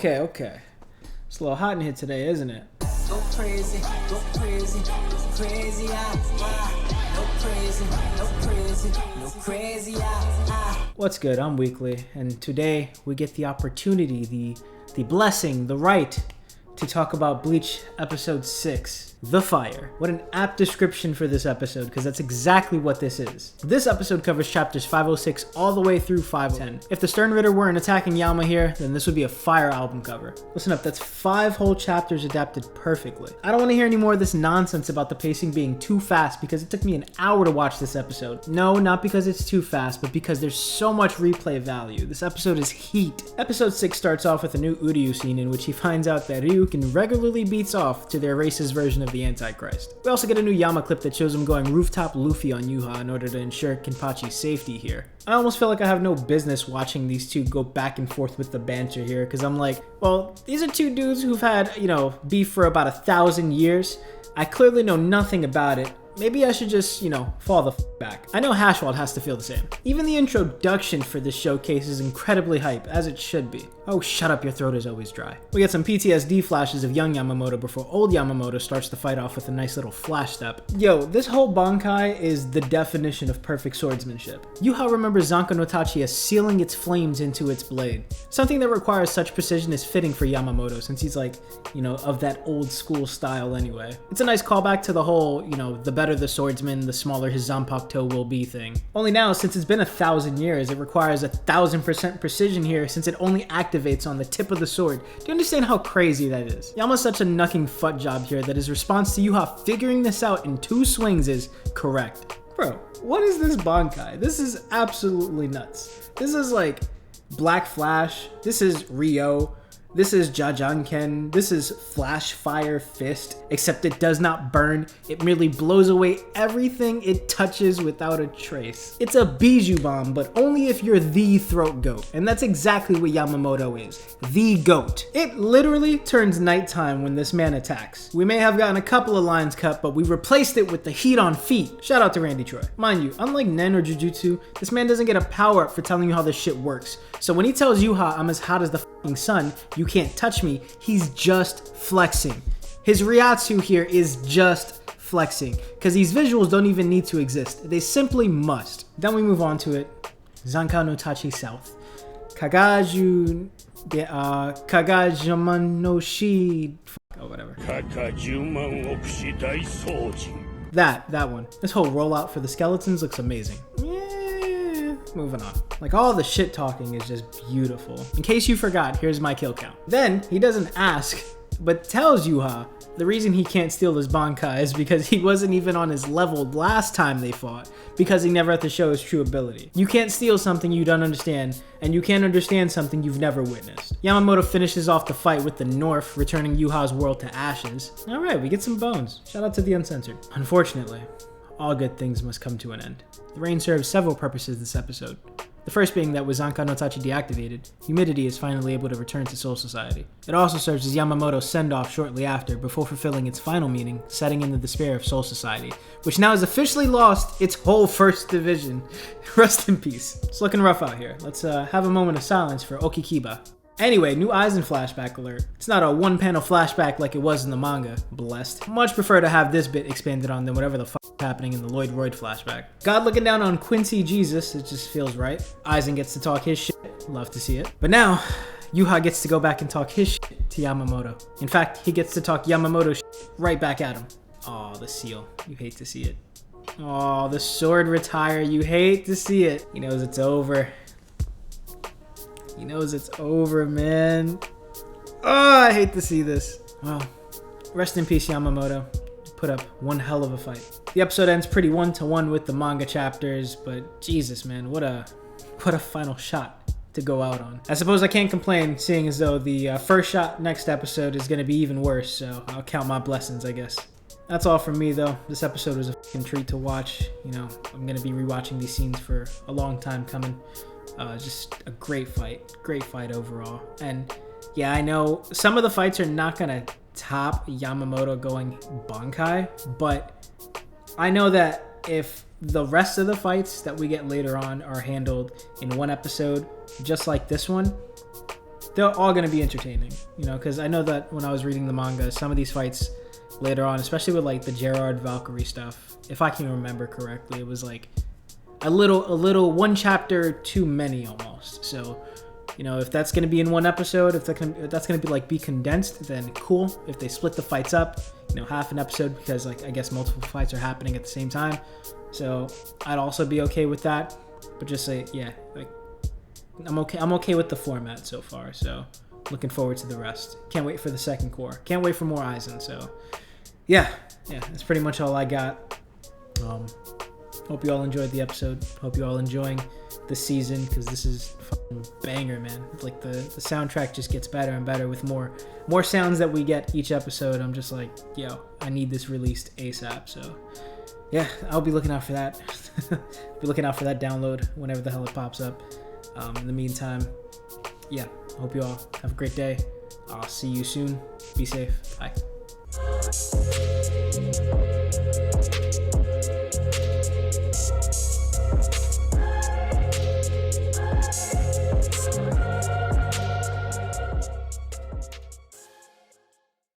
Okay. It's a little hot in here today, isn't it? Go crazy, go crazy, go crazy, no crazy, no crazy, no crazy, What's good? I'm Weekly, and today we get the opportunity, the blessing, the right to talk about Bleach episode 6, The Fire. What an apt description for this episode, because that's exactly what this is. This episode covers chapters 506 all the way through 510. If the Stern Ritter weren't attacking Yama here, then this would be a fire album cover. Listen up, that's 5 whole chapters adapted perfectly. I don't want to hear any more of this nonsense about the pacing being too fast, because it took me an hour to watch this episode. No, not because it's too fast, but because there's so much replay value. This episode is heat. Episode 6 starts off with a new Uryu scene in which he finds out that Ryuk regularly beats off to their race's version of the Antichrist. We also get a new Yama clip that shows him going rooftop Luffy on Yuha in order to ensure Kenpachi's safety here. I almost feel like I have no business watching these two go back and forth with the banter here, because I'm like, well, these are two dudes who've had, beef for about 1,000 years. I clearly know nothing about it. Maybe I should just, fall the back. I know Hashwald has to feel the same. Even the introduction for this showcase is incredibly hype, as it should be. Oh, shut up, your throat is always dry. We get some PTSD flashes of young Yamamoto before old Yamamoto starts the fight off with a nice little flash step. Yo, this whole Bankai is the definition of perfect swordsmanship. Yuha remembers Zanka no Tachi as sealing its flames into its blade. Something that requires such precision is fitting for Yamamoto, since he's like, of that old school style anyway. It's a nice callback to the whole, the better the swordsman, the smaller his Zanpakuto will be thing. Only now, since it's been 1,000 years, it requires 1,000% precision here, since it only activates on the tip of the sword. Do you understand how crazy that is? Yama's such a knucking fut job here that his response to Yuha figuring this out in 2 swings is correct. Bro, what is this Bankai? This is absolutely nuts. This is like Black Flash, this is Rio, this is Jajanken, this is Flash Fire Fist, except it does not burn, it merely blows away everything it touches without a trace. It's a Bijou Bomb, but only if you're the throat goat, and that's exactly what Yamamoto is, the goat. It literally turns nighttime when this man attacks. We may have gotten a couple of lines cut, but we replaced it with the heat on feet. Shout out to Randy Troy. Mind you, unlike Nen or Jujutsu, this man doesn't get a power up for telling you how this shit works. So when he tells Yuha, I'm as hot as the f***ing sun, you can't touch me, he's just flexing. His Ryatsu here is just flexing, because these visuals don't even need to exist. They simply must. Then we move on to it. Zanka no Tachi South. Kagajuman no shi... Oh, whatever. That one. This whole rollout for the skeletons looks amazing. Moving on. Like, all the shit talking is just beautiful. In case you forgot, here's my kill count. Then, he doesn't ask, but tells Yuha the reason he can't steal his Bankai is because he wasn't even on his level last time they fought, because he never had to show his true ability. You can't steal something you don't understand, and you can't understand something you've never witnessed. Yamamoto finishes off the fight with the North, returning Yuha's world to ashes. Alright, we get some bones. Shout out to the Uncensored. Unfortunately, all good things must come to an end. The rain serves several purposes this episode. The first being that with Zanka no Tachi deactivated, humidity is finally able to return to Soul Society. It also serves as Yamamoto's send-off shortly after, before fulfilling its final meaning, setting in the despair of Soul Society, which now has officially lost its whole first division. Rest in peace. It's looking rough out here. Let's have a moment of silence for Okikiba. Anyway, new Aizen flashback alert. It's not a one-panel flashback like it was in the manga. Blessed. Much prefer to have this bit expanded on than whatever the fuck is happening in the Lloyd Royd flashback. God looking down on Quincy Jesus, it just feels right. Aizen gets to talk his shit. Love to see it. But now, Yuha gets to go back and talk his shit to Yamamoto. In fact, he gets to talk Yamamoto shit right back at him. Aw, the seal. You hate to see it. Aw, the sword retire. You hate to see it. He knows it's over. He knows it's over, man. Oh, I hate to see this. Well, rest in peace, Yamamoto. Put up one hell of a fight. The episode ends pretty one-to-one with the manga chapters, but Jesus, man, what a final shot to go out on. I suppose I can't complain, seeing as though the first shot next episode is going to be even worse, so I'll count my blessings, I guess. That's all from me, though. This episode was a fucking treat to watch. I'm going to be rewatching these scenes for a long time coming. Just a great fight overall. And yeah, I know some of the fights are not gonna top Yamamoto going Bankai, but I know that if the rest of the fights that we get later on are handled in one episode, just like this one, they're all going to be entertaining, you know, because I know that when I was reading the manga, some of these fights later on, especially with like the Gerard Valkyrie stuff, if I can remember correctly, it was like a little one chapter too many almost. So, you know, if that's going to be in one episode, if that's going to be like be condensed, then cool. If they split the fights up, you know, half an episode, because like I guess multiple fights are happening at the same time, so I'd also be okay with that. But just say, yeah, like I'm okay with the format so far. So looking forward to the rest. Can't wait for the second core. Can't wait for more Aizen. So yeah, that's pretty much all I got. Hope you all enjoyed the episode. Hope you all enjoying the season, because this is fucking banger, man. Like the soundtrack just gets better and better with more sounds that we get each episode. I'm just like, yo, I need this released ASAP. So yeah, I'll be looking out for that. Be looking out for that download whenever the hell it pops up. In the meantime, yeah, I hope you all have a great day. I'll see you soon. Be safe. Bye.